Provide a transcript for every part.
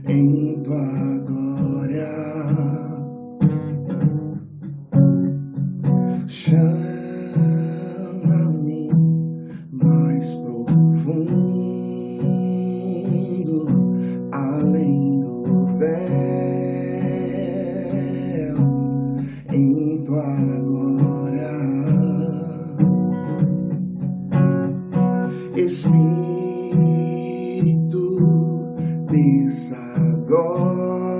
em tua glória. Chama-me mais profundo, além do véu, em tua glória. Espírito, desça agora,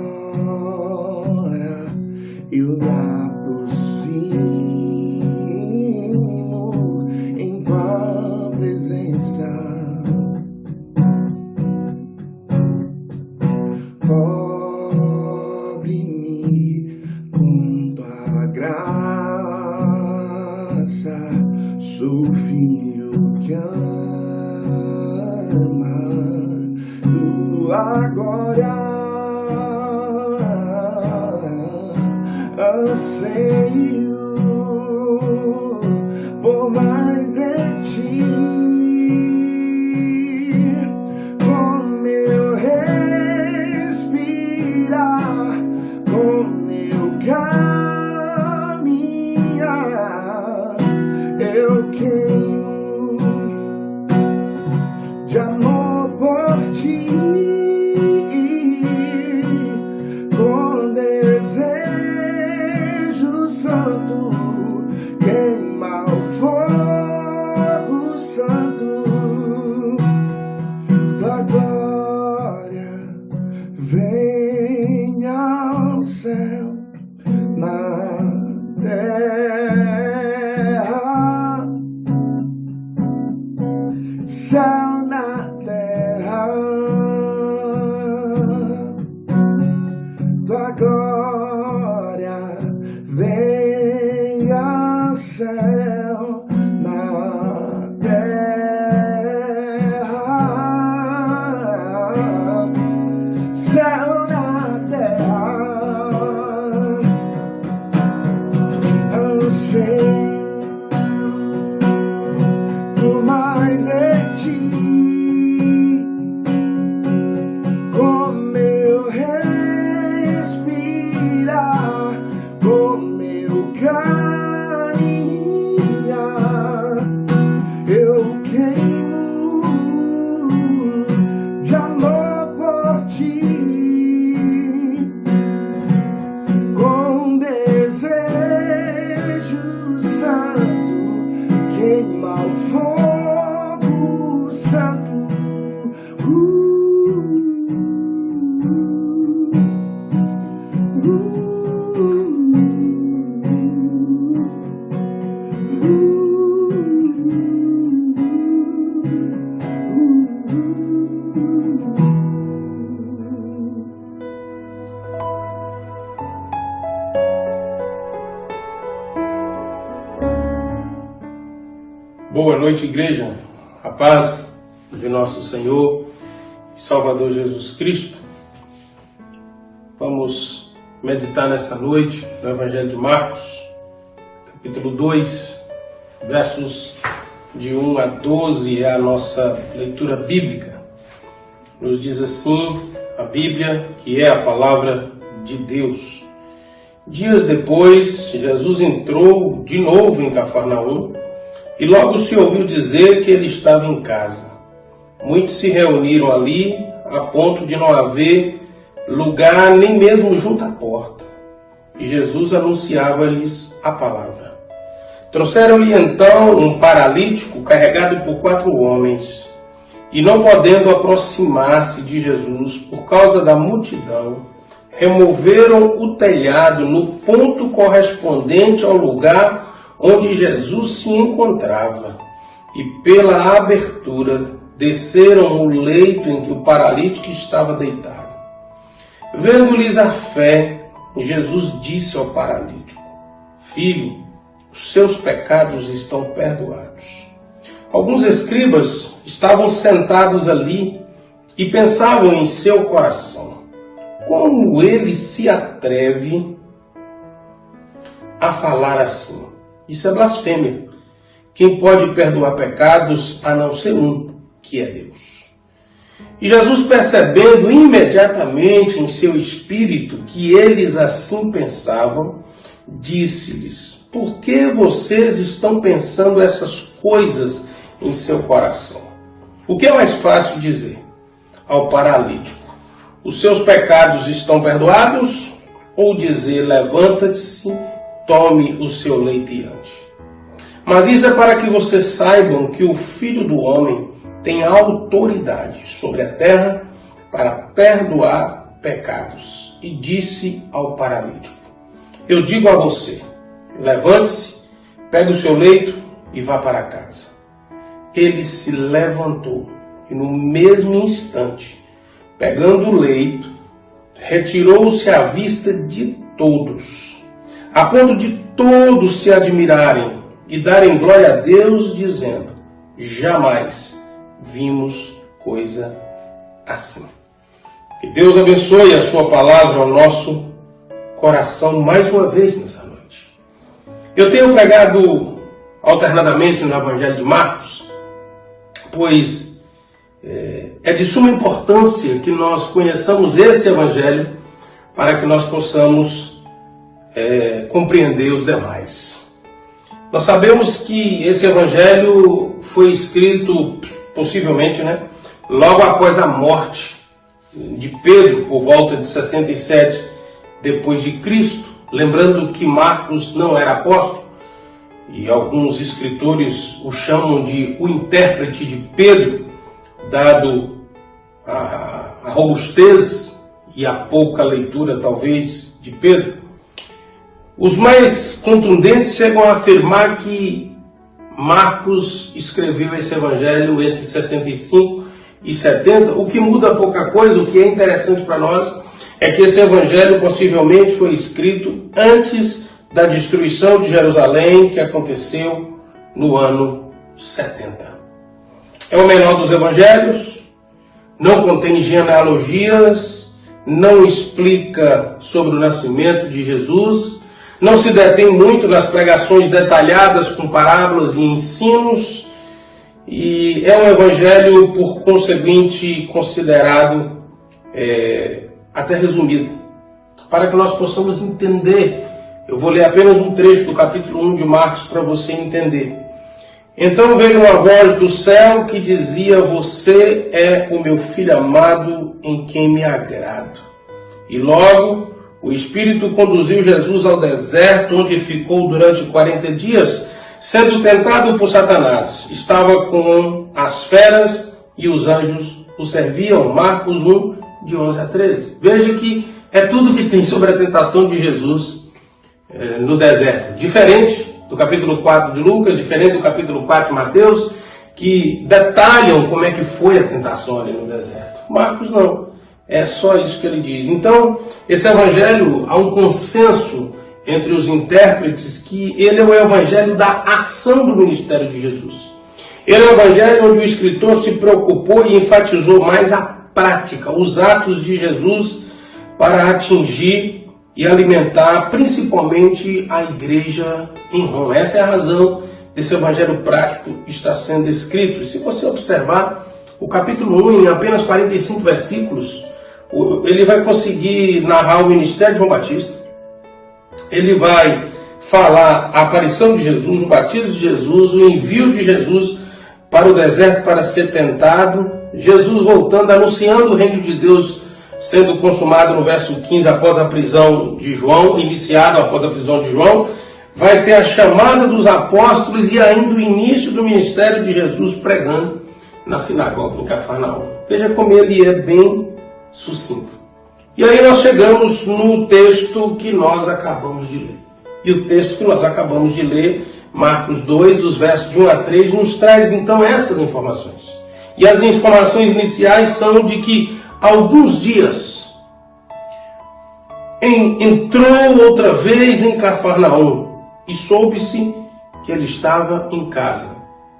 eu me aproximo em tua presença. Cobre-me com tua graça, sou filho que ama tua glória. Anseio por mais de ti, com meu respirar, com meu caminhar, eu queimo de amor por ti, com desejo santo, queima o fogo santo, tua glória venha ao céu, na terra, céu na terra, tua glória venha ao céu, na terra, céu na terra. Anseio por mais de ti, com meu respirar, com meu caminhar, eu queimo de amor por ti, com desejo santo, queima o fogo santo. Boa noite, igreja. A paz de nosso Senhor e Salvador Jesus Cristo. Vamos meditar nessa noite no Evangelho de Marcos, capítulo 2, versos de 1 a 12, é a nossa leitura bíblica. Nos diz assim a Bíblia, que é a palavra de Deus. Dias depois, Jesus entrou de novo em Cafarnaum, e logo se ouviu dizer que ele estava em casa. Muitos se reuniram ali, a ponto de não haver lugar nem mesmo junto à porta. E Jesus anunciava-lhes a palavra. Trouxeram-lhe então um paralítico carregado por 4 homens. E não podendo aproximar-se de Jesus por causa da multidão, removeram o telhado no ponto correspondente ao lugar onde Jesus se encontrava, e pela abertura desceram o leito em que o paralítico estava deitado. Vendo-lhes a fé, Jesus disse ao paralítico: Filho, os seus pecados estão perdoados. Alguns escribas estavam sentados ali e pensavam em seu coração: como ele se atreve a falar assim? Isso é blasfêmia. Quem pode perdoar pecados a não ser um, que é Deus. E Jesus, percebendo imediatamente em seu espírito que eles assim pensavam, disse-lhes: por que vocês estão pensando essas coisas em seu coração? O que é mais fácil dizer ao paralítico: os seus pecados estão perdoados? Ou dizer: levanta-se, tome o seu leite e ande? Mas isso é para que vocês saibam que o Filho do Homem tem autoridade sobre a terra para perdoar pecados. E disse ao paralítico: eu digo a você, levante-se, pegue o seu leito e vá para casa. Ele se levantou e no mesmo instante, pegando o leito, retirou-se à vista de todos, a ponto de todos se admirarem e darem glória a Deus, dizendo: jamais vimos coisa assim. Que Deus abençoe a sua palavra ao nosso coração mais uma vez nessa noite. Eu tenho pregado alternadamente no Evangelho de Marcos, pois é de suma importância que nós conheçamos esse Evangelho para que nós possamos compreender os demais. Nós sabemos que esse Evangelho foi escrito, possivelmente, logo após a morte de Pedro, por volta de 67 depois de Cristo. Lembrando que Marcos não era apóstolo, e alguns escritores o chamam de o intérprete de Pedro, dado a robustez e a pouca leitura, talvez, de Pedro. Os mais contundentes chegam a afirmar que Marcos escreveu esse evangelho entre 65 e 70. O que muda pouca coisa, o que é interessante para nós, é que esse evangelho possivelmente foi escrito antes da destruição de Jerusalém, que aconteceu no ano 70. É o menor dos evangelhos, não contém genealogias, não explica sobre o nascimento de Jesus, não se detém muito nas pregações detalhadas com parábolas e ensinos, e é um evangelho, por conseguinte, considerado até resumido. Para que nós possamos entender, eu vou ler apenas um trecho do capítulo 1 de Marcos para você entender. Então veio uma voz do céu que dizia: você é o meu filho amado, em quem me agrado. E logo o Espírito conduziu Jesus ao deserto, onde ficou durante 40 dias, sendo tentado por Satanás. Estava com as feras e os anjos o serviam. Marcos 1, de 11 a 13. Veja que é tudo que tem sobre a tentação de Jesus no deserto. Diferente do capítulo 4 de Lucas, diferente do capítulo 4 de Mateus, que detalham como é que foi a tentação ali no deserto. Marcos não. É só isso que ele diz. Então, esse evangelho, há um consenso entre os intérpretes que ele é o evangelho da ação do ministério de Jesus. Ele é o evangelho onde o escritor se preocupou e enfatizou mais a prática, os atos de Jesus para atingir e alimentar principalmente a igreja em Roma. Essa é a razão desse evangelho prático que está sendo escrito. E se você observar o capítulo 1, em apenas 45 versículos, ele vai conseguir narrar o ministério de João Batista, ele vai falar a aparição de Jesus, o batismo de Jesus, o envio de Jesus para o deserto para ser tentado, Jesus voltando, anunciando o reino de Deus sendo consumado no verso 15 após a prisão de João, iniciado após a prisão de João, vai ter a chamada dos apóstolos e ainda o início do ministério de Jesus pregando na sinagoga em Cafarnaum. Veja como ele é bem sucinto. E aí nós chegamos no texto que nós acabamos de ler. E o texto que nós acabamos de ler, Marcos 2, os versos de 1 a 3, nos traz então essas informações. E as informações iniciais são de que alguns dias entrou outra vez em Cafarnaum e soube-se que ele estava em casa.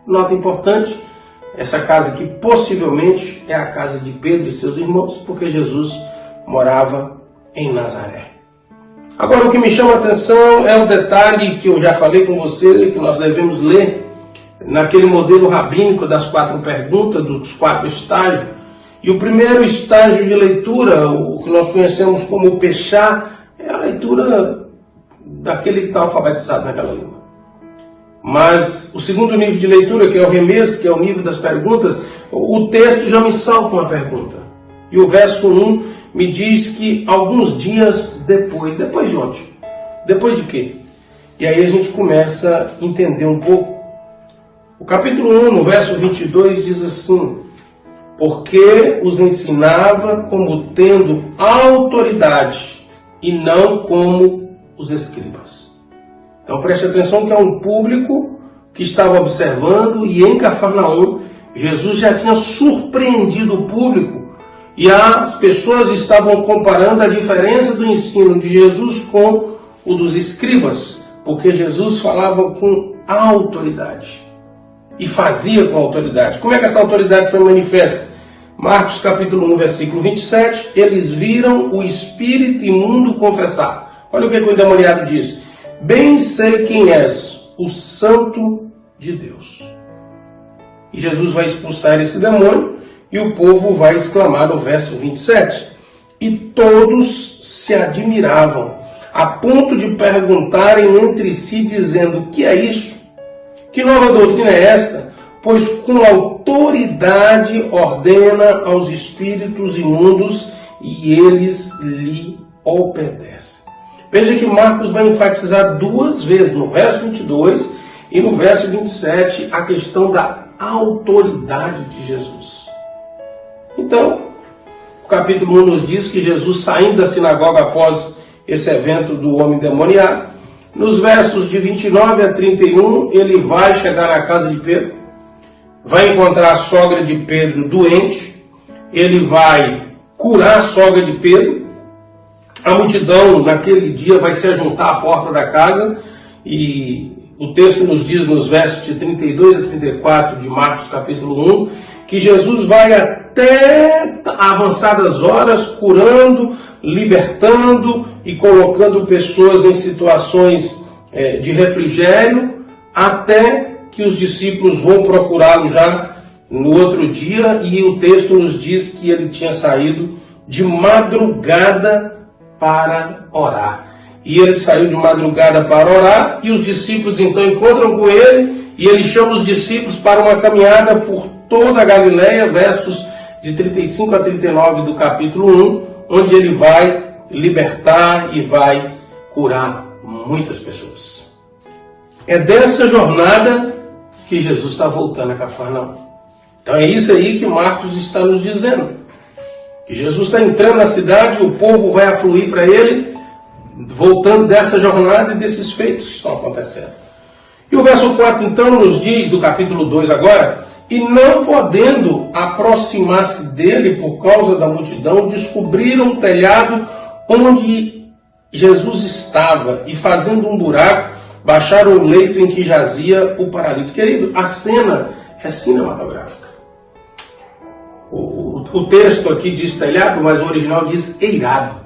Nota importante, essa casa que possivelmente é a casa de Pedro e seus irmãos, porque Jesus morava em Nazaré. Agora, o que me chama a atenção é o detalhe que eu já falei com você, que nós devemos ler naquele modelo rabínico das 4 perguntas, dos 4 estágios. E o primeiro estágio de leitura, o que nós conhecemos como Peshá, é a leitura daquele que está alfabetizado naquela língua. Mas o segundo nível de leitura, que é o Remes, que é o nível das perguntas, o texto já me salta uma pergunta. E o verso 1 me diz que alguns dias depois de onde? Depois de quê? E aí a gente começa a entender um pouco. O capítulo 1, no verso 22, diz assim: porque os ensinava como tendo autoridade e não como os escribas. Então preste atenção que é um público que estava observando, e em Cafarnaum Jesus já tinha surpreendido o público e as pessoas estavam comparando a diferença do ensino de Jesus com o dos escribas, porque Jesus falava com autoridade e fazia com autoridade. Como é que essa autoridade foi manifesta? Marcos capítulo 1, versículo 27, eles viram o espírito imundo confessar. Olha o que o endemoniado diz: bem sei quem és, o Santo de Deus. E Jesus vai expulsar esse demônio e o povo vai exclamar no verso 27. E todos se admiravam, a ponto de perguntarem entre si, dizendo: o que é isso? Que nova doutrina é esta? Pois com autoridade ordena aos espíritos imundos e eles lhe obedecem. Veja que Marcos vai enfatizar 2 vezes, no verso 22 e no verso 27, a questão da autoridade de Jesus. Então, o capítulo 1 nos diz que Jesus, saindo da sinagoga após esse evento do homem demoniado, nos versos de 29 a 31, ele vai chegar na casa de Pedro, vai encontrar a sogra de Pedro doente, ele vai curar a sogra de Pedro, a multidão naquele dia vai se ajuntar à porta da casa, e o texto nos diz nos versos de 32 a 34 de Marcos capítulo 1, que Jesus vai até avançadas horas curando, libertando e colocando pessoas em situações de refrigério, até que os discípulos vão procurá-lo já no outro dia, e o texto nos diz que ele tinha saído de madrugada para orar. E ele saiu de madrugada para orar, e os discípulos então encontram com ele, e ele chama os discípulos para uma caminhada por toda a Galileia, versos de 35 a 39 do capítulo 1, onde ele vai libertar e vai curar muitas pessoas. É dessa jornada que Jesus está voltando a Cafarnaum. Então é isso aí que Marcos está nos dizendo. Que Jesus está entrando na cidade, o povo vai afluir para ele, voltando dessa jornada e desses feitos que estão acontecendo. E o verso 4 então nos diz, do capítulo 2 agora: e não podendo aproximar-se dele por causa da multidão, descobriram o telhado onde Jesus estava, e fazendo um buraco, baixaram o leito em que jazia o paralítico. Querido, a cena é cinematográfica. O texto aqui diz telhado, mas o original diz eirado.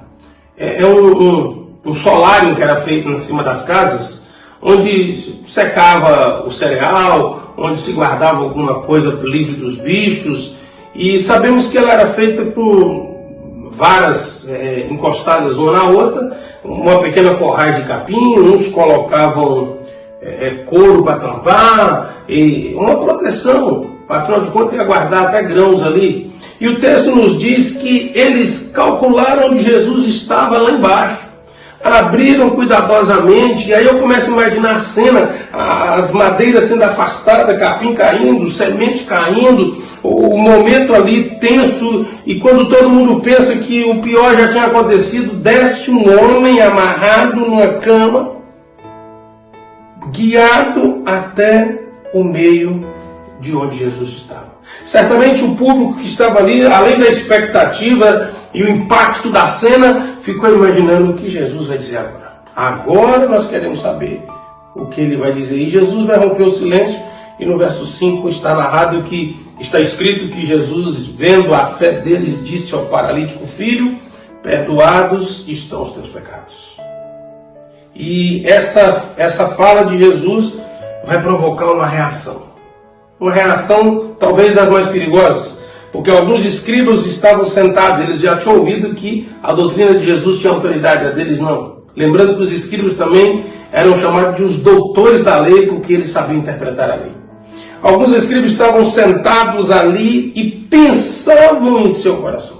É um solário que era feito em cima das casas, onde secava o cereal, onde se guardava alguma coisa livre dos bichos, e sabemos que ela era feita com varas encostadas uma na outra, uma pequena forragem de capim, uns colocavam couro para tampar, e uma proteção, afinal de contas ia guardar até grãos ali. E o texto nos diz que eles calcularam onde Jesus estava lá embaixo, abriram cuidadosamente, e aí eu começo a imaginar a cena, as madeiras sendo afastadas, capim caindo, semente caindo, o momento ali tenso, e quando todo mundo pensa que o pior já tinha acontecido, desce um homem amarrado numa cama, guiado até o meio de onde Jesus estava. Certamente o público que estava ali, além da expectativa e o impacto da cena, ficou imaginando o que Jesus vai dizer agora. Agora nós queremos saber o que ele vai dizer. E Jesus vai romper o silêncio, e no verso 5 está narrado que está escrito que Jesus, vendo a fé deles, disse ao paralítico: filho, perdoados estão os teus pecados. E essa fala de Jesus vai provocar uma reação. Uma reação talvez das mais perigosas, porque alguns escribas estavam sentados, eles já tinham ouvido que a doutrina de Jesus tinha autoridade, a deles não. Lembrando que os escribas também eram chamados de os doutores da lei, porque eles sabiam interpretar a lei. Alguns escribas estavam sentados ali e pensavam em seu coração.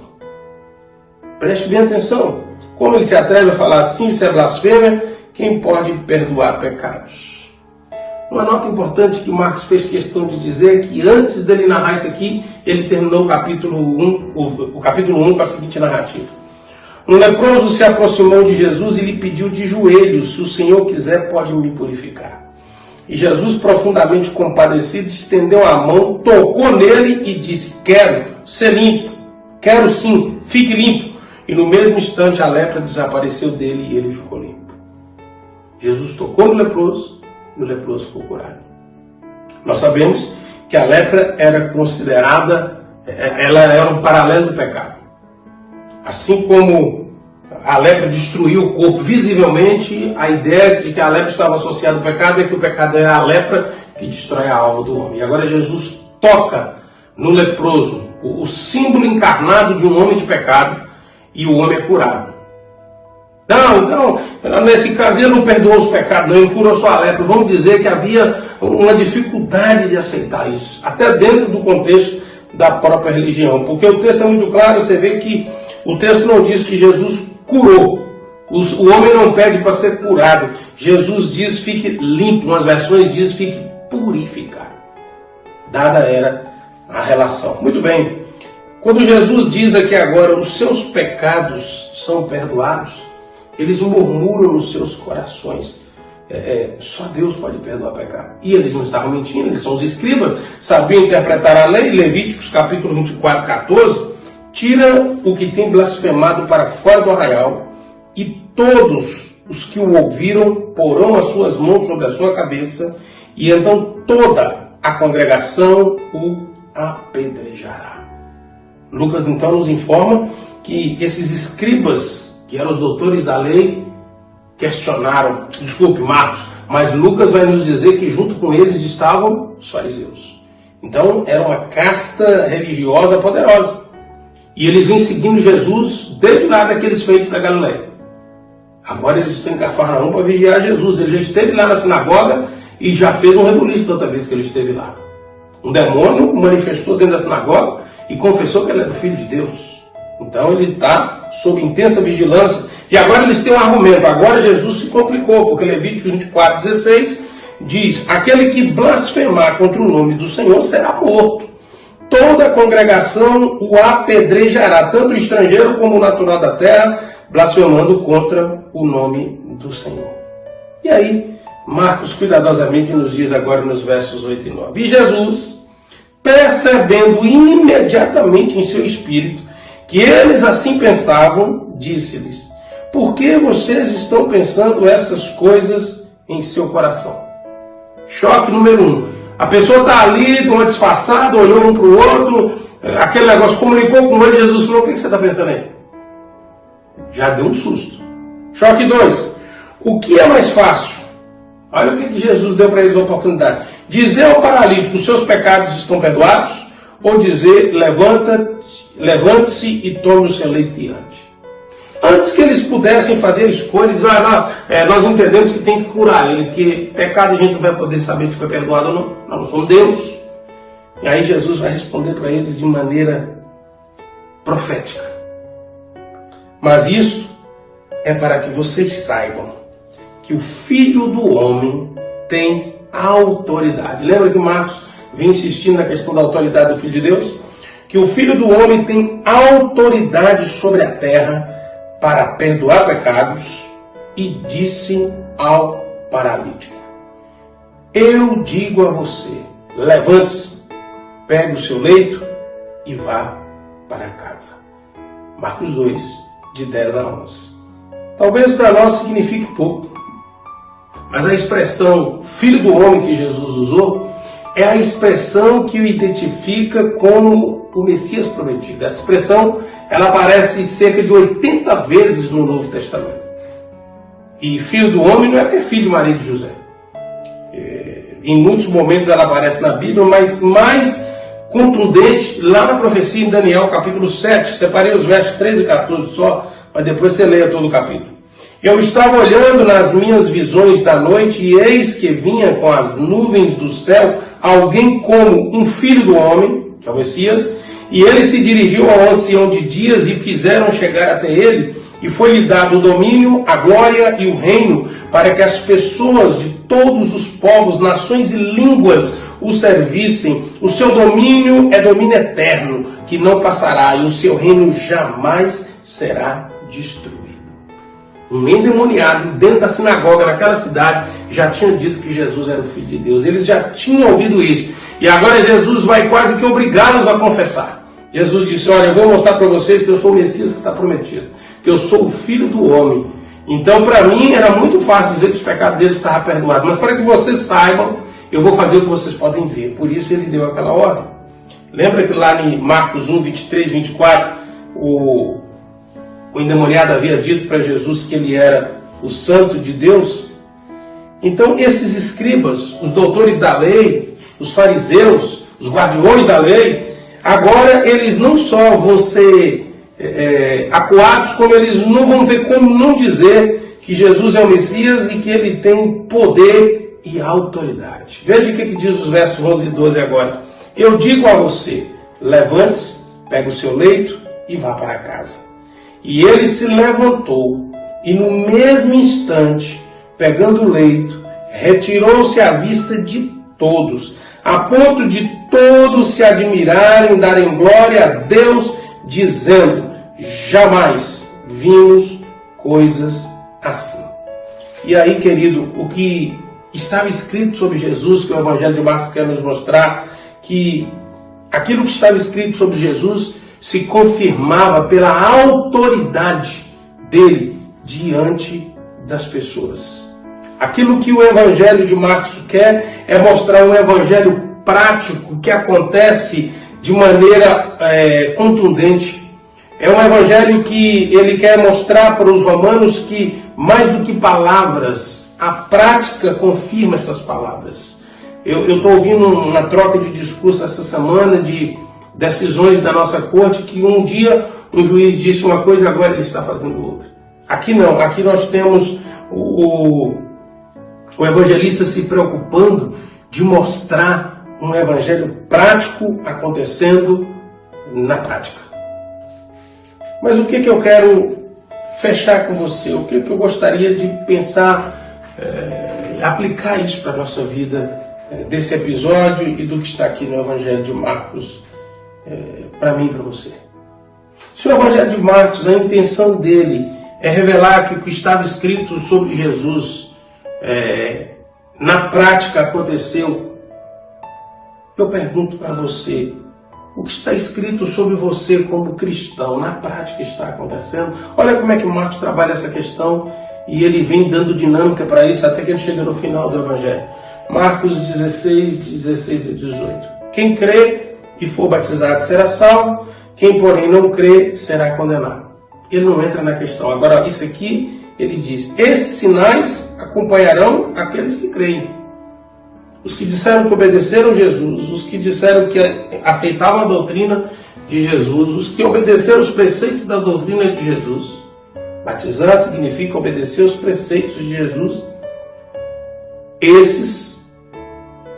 Preste bem atenção. Como ele se atreve a falar assim, isso é blasfêmia? Quem pode perdoar pecados? Uma nota importante que Marcos fez questão de dizer é que antes dele narrar isso aqui, ele terminou o capítulo 1 com a seguinte narrativa. Um leproso se aproximou de Jesus e lhe pediu de joelhos: se o Senhor quiser, pode me purificar. E Jesus, profundamente compadecido, estendeu a mão, tocou nele e disse: quero ser limpo, quero sim, fique limpo. E no mesmo instante a lepra desapareceu dele e ele ficou limpo. Jesus tocou no leproso e o leproso ficou curado. Nós sabemos que a lepra era considerada, ela era um paralelo do pecado. Assim como a lepra destruiu o corpo visivelmente, a ideia de que a lepra estava associada ao pecado é que o pecado é a lepra que destrói a alma do homem. E agora Jesus toca no leproso, o símbolo encarnado de um homem de pecado, e o homem é curado. Não, então, nesse caso ele não perdoou os pecados, não, ele curou só a lepra. Vamos dizer que havia uma dificuldade de aceitar isso, até dentro do contexto da própria religião. Porque o texto é muito claro, você vê que o texto não diz que Jesus curou. O homem não pede para ser curado. Jesus diz fique limpo, umas versões diz fique purificado. Dada era a relação. Muito bem. Quando Jesus diz aqui agora, os seus pecados são perdoados, eles murmuram nos seus corações. Só Deus pode perdoar pecado. E eles não estavam mentindo, eles são os escribas, sabiam interpretar a lei. Levíticos capítulo 24, 14, tira o que tem blasfemado para fora do arraial, e todos os que o ouviram porão as suas mãos sobre a sua cabeça, e então toda a congregação o apedrejará. Lucas então nos informa que esses escribas, que eram os doutores da lei, questionaram, desculpe Marcos, mas Lucas vai nos dizer que junto com eles estavam os fariseus. Então era uma casta religiosa poderosa. E eles vêm seguindo Jesus desde lá daqueles feitos da Galileia. Agora eles estão em Cafarnaum para vigiar Jesus. Ele já esteve lá na sinagoga e já fez um rebuliço toda vez que ele esteve lá. Um demônio manifestou dentro da sinagoga e confessou que ele era o Filho de Deus. Então ele está sob intensa vigilância. E agora eles têm um argumento. Agora Jesus se complicou, porque Levíticos 24, 16 diz: aquele que blasfemar contra o nome do Senhor será morto. Toda a congregação o apedrejará, tanto o estrangeiro como o natural da terra, blasfemando contra o nome do Senhor. E aí, Marcos cuidadosamente nos diz agora nos versos 8 e 9. E Jesus, percebendo imediatamente em seu espírito que eles assim pensavam, disse-lhes: por que vocês estão pensando essas coisas em seu coração? Choque número 1. A pessoa está ali, de uma disfarçada, olhou um para o outro, aquele negócio comunicou com ele, Jesus falou: o que você está pensando aí? Já deu um susto. Choque 2. O que é mais fácil? Olha o que Jesus deu para eles a oportunidade. Dizer ao paralítico: seus pecados estão perdoados, ou dizer: levante-se e tome o seu leito e ande. Antes que eles pudessem fazer a escolha, eles nós entendemos que tem que curar ele, porque pecado a gente não vai poder saber se foi perdoado ou não. Nós somos Deus. E aí Jesus vai responder para eles de maneira profética. Mas isso é para que vocês saibam que o Filho do Homem tem autoridade. Lembra que Marcos vem insistindo na questão da autoridade do Filho de Deus? Que o Filho do Homem tem autoridade sobre a terra para perdoar pecados, e disse ao paralítico: eu digo a você, levante-se, pegue o seu leito e vá para casa. Marcos 2, de 10 a 11. Talvez para nós signifique pouco, mas a expressão Filho do Homem que Jesus usou é a expressão que o identifica como o Messias prometido. Essa expressão ela aparece cerca de 80 vezes no Novo Testamento. E Filho do Homem não é porque é filho de Maria e de José. em muitos momentos ela aparece na Bíblia, mas mais contundente lá na profecia em Daniel, capítulo 7. Separei os versos 13 e 14 só, mas depois você leia todo o capítulo. Eu estava olhando nas minhas visões da noite, e eis que vinha com as nuvens do céu alguém como um filho do homem, que é o Messias, e ele se dirigiu ao ancião de dias e fizeram chegar até ele, e foi-lhe dado o domínio, a glória e o reino, para que as pessoas de todos os povos, nações e línguas o servissem. O seu domínio é domínio eterno, que não passará, e o seu reino jamais será destruído. Um endemoniado dentro da sinagoga naquela cidade já tinha dito que Jesus era o Filho de Deus. Eles já tinham ouvido isso. E agora Jesus vai quase que obrigá-los a confessar. Jesus disse: olha, eu vou mostrar para vocês que eu sou o Messias que está prometido, que eu sou o Filho do Homem. Então, para mim, era muito fácil dizer que os pecados deles estavam perdoados. Mas para que vocês saibam, eu vou fazer o que vocês podem ver. Por isso ele deu aquela ordem. Lembra que lá em Marcos 1, 23, 24, o endemoniado havia dito para Jesus que ele era o Santo de Deus? Então, esses escribas, os doutores da lei, os fariseus, os guardiões da lei, agora eles não só vão ser acuados, como eles não vão ter como não dizer que Jesus é o Messias e que ele tem poder e autoridade. Veja o que diz os versos 11 e 12 agora. Eu digo a você, levante-se, pegue o seu leito e vá para casa. E ele se levantou e no mesmo instante, pegando o leito, retirou-se à vista de todos, a ponto de todos se admirarem, darem glória a Deus, dizendo: jamais vimos coisas assim. E aí, querido, o que estava escrito sobre Jesus, que o Evangelho de Marcos quer nos mostrar, que aquilo que estava escrito sobre Jesus se confirmava pela autoridade dele diante das pessoas. Aquilo que o Evangelho de Marcos quer é mostrar um evangelho prático que acontece de maneira contundente. É um evangelho que ele quer mostrar para os romanos que, mais do que palavras, a prática confirma essas palavras. Eu estou ouvindo uma troca de discurso essa semana de decisões da nossa corte que um dia um juiz disse uma coisa, agora ele está fazendo outra. Aqui não, aqui nós temos o evangelista se preocupando de mostrar um evangelho prático acontecendo na prática. Mas o que eu quero fechar com você? O que eu gostaria de pensar, aplicar isso para a nossa vida, desse episódio e do que está aqui no Evangelho de Marcos, para mim e para você. Se o Evangelho de Marcos, a intenção dele é revelar que o que estava escrito sobre Jesus na prática aconteceu, eu pergunto para você, o que está escrito sobre você como cristão, na prática está acontecendo? Olha como é que Marcos trabalha essa questão e ele vem dando dinâmica para isso até que ele chega no final do Evangelho. Marcos 16, 16 e 18. Quem crê e for batizado será salvo, quem porém não crê será condenado. Ele não entra na questão. Agora, isso aqui, ele diz, esses sinais acompanharão aqueles que creem. Os que disseram que obedeceram Jesus, os que disseram que aceitavam a doutrina de Jesus, os que obedeceram os preceitos da doutrina de Jesus. Batizar significa obedecer os preceitos de Jesus.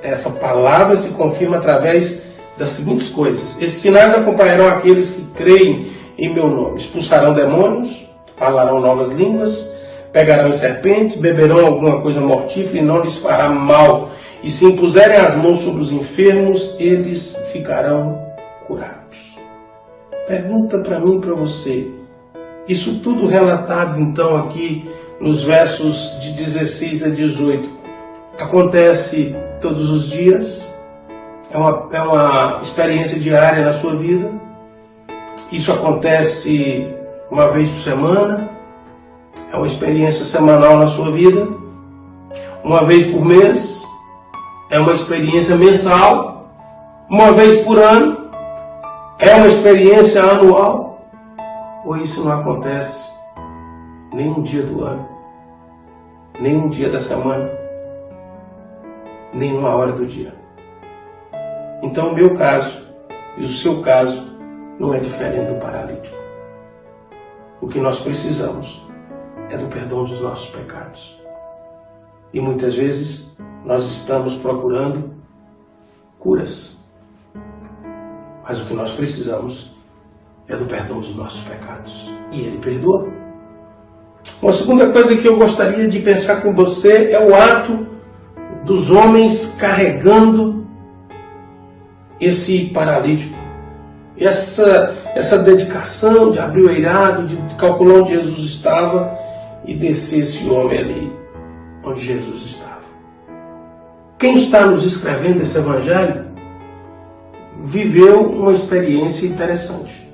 Essa palavra se confirma através das seguintes coisas. Esses sinais acompanharão aqueles que creem em meu nome. Expulsarão demônios, falarão novas línguas, pegarão em serpentes, beberão alguma coisa mortífera e não lhes fará mal. E se impuserem as mãos sobre os enfermos, eles ficarão curados. Pergunta para mim e para você. Isso tudo relatado então aqui nos versos de 16 a 18. Acontece todos os dias? É uma experiência diária na sua vida? Isso acontece uma vez por semana? É uma experiência semanal na sua vida? Uma vez por mês? É uma experiência mensal? Uma vez por ano? É uma experiência anual? Ou isso não acontece nem um dia do ano? Nem um dia da semana? nenhuma hora do dia. Então o meu caso e o seu caso não é diferente do paralítico. O que nós precisamos é do perdão dos nossos pecados. E muitas vezes nós estamos procurando curas. Mas o que nós precisamos é do perdão dos nossos pecados. E Ele perdoa. Uma segunda coisa que eu gostaria de pensar com você é o ato dos homens carregando esse paralítico. Essa dedicação de abrir o eirado, de calcular onde Jesus estava e descer esse homem ali onde Jesus estava. Quem está nos escrevendo esse evangelho viveu uma experiência interessante.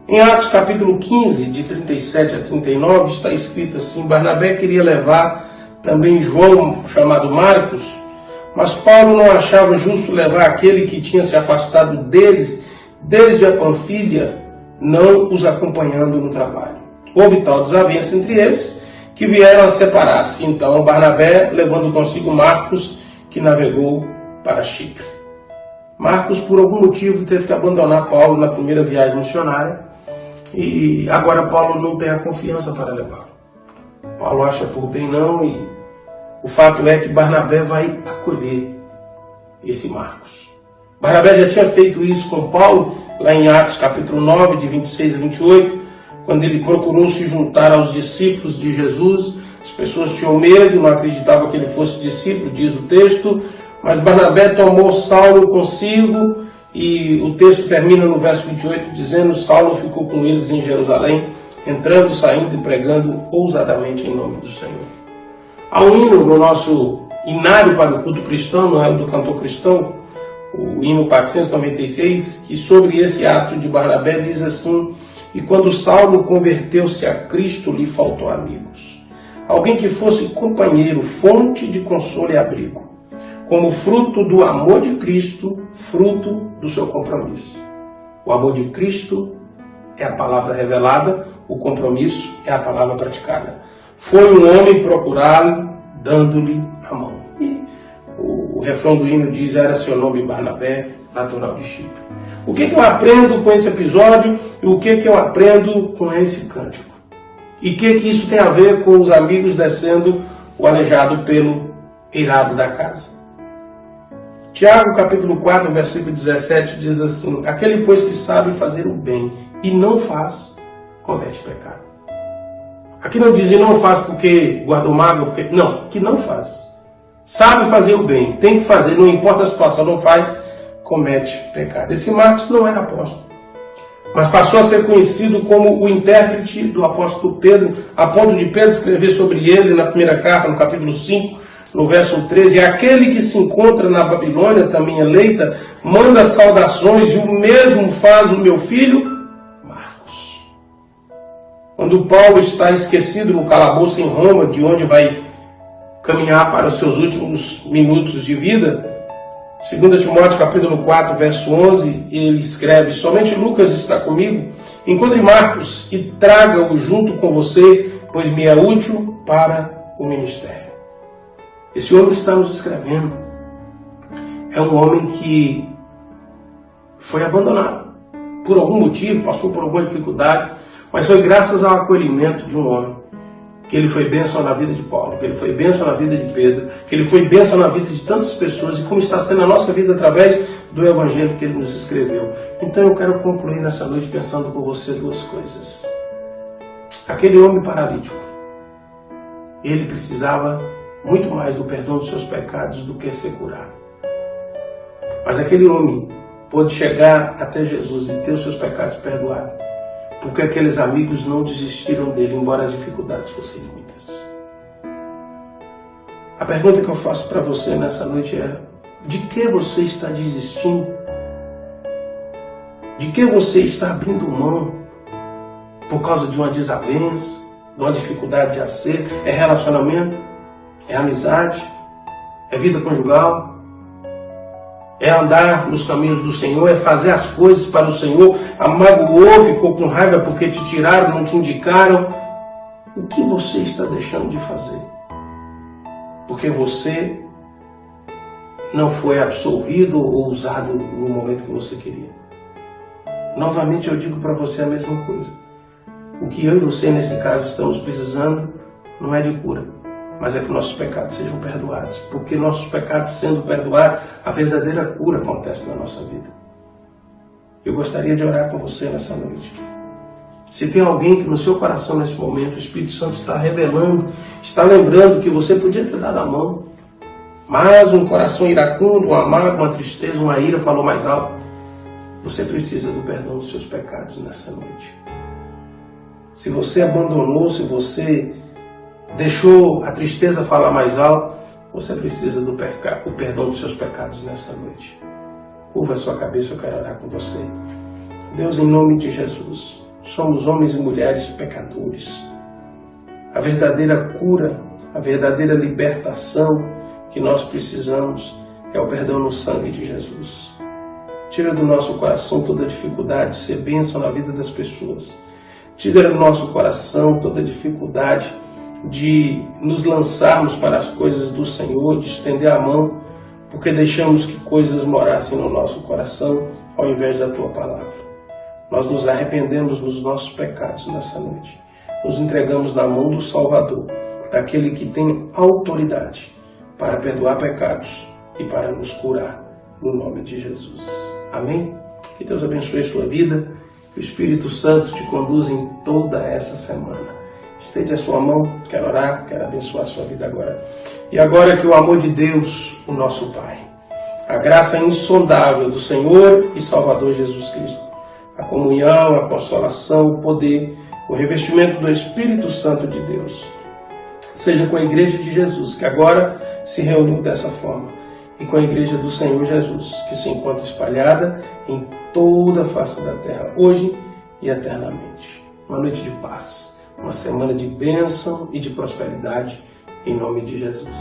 Em Atos capítulo 15, de 37 a 39, está escrito assim: Barnabé queria levar também João, chamado Marcos, mas Paulo não achava justo levar aquele que tinha se afastado deles desde a Panfilha, não os acompanhando no trabalho. Houve tal desavença entre eles, que vieram a separar-se. Então Barnabé, levando consigo Marcos, que navegou para Chipre. Marcos, por algum motivo, teve que abandonar Paulo na primeira viagem missionária, e agora Paulo não tem a confiança para levá-lo. Paulo acha por bem não, e o fato é que Barnabé vai acolher esse Marcos. Barnabé já tinha feito isso com Paulo, lá em Atos capítulo 9, de 26 a 28, quando ele procurou se juntar aos discípulos de Jesus. As pessoas tinham medo, não acreditavam que ele fosse discípulo, diz o texto, mas Barnabé tomou Saulo consigo, e o texto termina no verso 28, dizendo: Saulo ficou com eles em Jerusalém, entrando, saindo e pregando ousadamente em nome do Senhor. Há um hino no nosso inário para o culto cristão, não é o do cantor cristão, o hino 496, que sobre esse ato de Barnabé diz assim: e quando Saulo converteu-se a Cristo, lhe faltou amigos. Alguém que fosse companheiro, fonte de consolo e abrigo, como fruto do amor de Cristo, fruto do seu compromisso. O amor de Cristo é a palavra revelada, o compromisso é a palavra praticada. Foi um homem procurá-lo, dando-lhe a mão. E o refrão do hino diz: era seu nome Barnabé, natural de Chipre. O que eu aprendo com esse episódio e o que eu aprendo com esse cântico? E o que isso tem a ver com os amigos descendo o aleijado pelo eirado da casa? Tiago capítulo 4, versículo 17 diz assim: aquele pois que sabe fazer o bem e não faz, comete pecado. Aqui não diz e não faz porque guardou mágoa, porque não, que não faz. Sabe fazer o bem, tem que fazer, não importa a situação, não faz, comete pecado. Esse Marcos não era apóstolo, mas passou a ser conhecido como o intérprete do apóstolo Pedro, a ponto de Pedro escrever sobre ele na primeira carta, no capítulo 5, no verso 13, aquele que se encontra na Babilônia, também eleita, manda saudações, e o mesmo faz o meu filho Marcos. Quando Paulo está esquecido no calabouço em Roma, de onde vai caminhar para os seus últimos minutos de vida, 2 Timóteo capítulo 4, verso 11, ele escreve: somente Lucas está comigo, encontre Marcos e traga-o junto com você, pois me é útil para o ministério. Esse homem que está nos escrevendo é um homem que foi abandonado por algum motivo, passou por alguma dificuldade, mas foi graças ao acolhimento de um homem que ele foi bênção na vida de Paulo, que ele foi bênção na vida de Pedro, que ele foi bênção na vida de tantas pessoas, e como está sendo a nossa vida através do Evangelho que ele nos escreveu. Então eu quero concluir nessa noite pensando com você duas coisas. Aquele homem paralítico, ele precisava muito mais do perdão dos seus pecados do que ser curado. Mas aquele homem pôde chegar até Jesus e ter os seus pecados perdoados, porque aqueles amigos não desistiram dele, embora as dificuldades fossem muitas. A pergunta que eu faço para você nessa noite é: de que você está desistindo? De que você está abrindo mão por causa de uma desavença, de uma dificuldade de acerto? É relacionamento? É amizade? É vida conjugal? É andar nos caminhos do Senhor? É fazer as coisas para o Senhor? Magoou, ficou com raiva porque te tiraram, não te indicaram? O que você está deixando de fazer? Porque você não foi absolvido ou usado no momento que você queria. Novamente eu digo para você a mesma coisa. O que eu e você nesse caso estamos precisando não é de cura, mas é que nossos pecados sejam perdoados. Porque nossos pecados sendo perdoados, a verdadeira cura acontece na nossa vida. Eu gostaria de orar com você nessa noite. Se tem alguém que no seu coração nesse momento o Espírito Santo está revelando, está lembrando que você podia ter dado a mão, mas um coração iracundo, uma mágoa, uma tristeza, uma ira falou mais alto, você precisa do perdão dos seus pecados nessa noite. Se você abandonou, se você deixou a tristeza falar mais alto, você precisa do perdão dos seus pecados nessa noite. Curva a sua cabeça, eu quero orar com você. Deus, em nome de Jesus, somos homens e mulheres pecadores. A verdadeira cura, a verdadeira libertação que nós precisamos é o perdão no sangue de Jesus. Tira do nosso coração toda dificuldade de ser bênção na vida das pessoas. Tira do nosso coração toda dificuldade de nos lançarmos para as coisas do Senhor, de estender a mão, porque deixamos que coisas morassem no nosso coração ao invés da Tua palavra. Nós nos arrependemos dos nossos pecados nessa noite. Nos entregamos na mão do Salvador, daquele que tem autoridade para perdoar pecados e para nos curar, no nome de Jesus. Amém? Que Deus abençoe a sua vida, que o Espírito Santo te conduza em toda essa semana. Estende a sua mão, quero orar, quero abençoar a sua vida agora. E agora que o amor de Deus, o nosso Pai, a graça insondável do Senhor e Salvador Jesus Cristo, a comunhão, a consolação, o poder, o revestimento do Espírito Santo de Deus, seja com a Igreja de Jesus, que agora se reuniu dessa forma, e com a Igreja do Senhor Jesus, que se encontra espalhada em toda a face da terra, hoje e eternamente. Uma noite de paz, uma semana de bênção e de prosperidade, em nome de Jesus.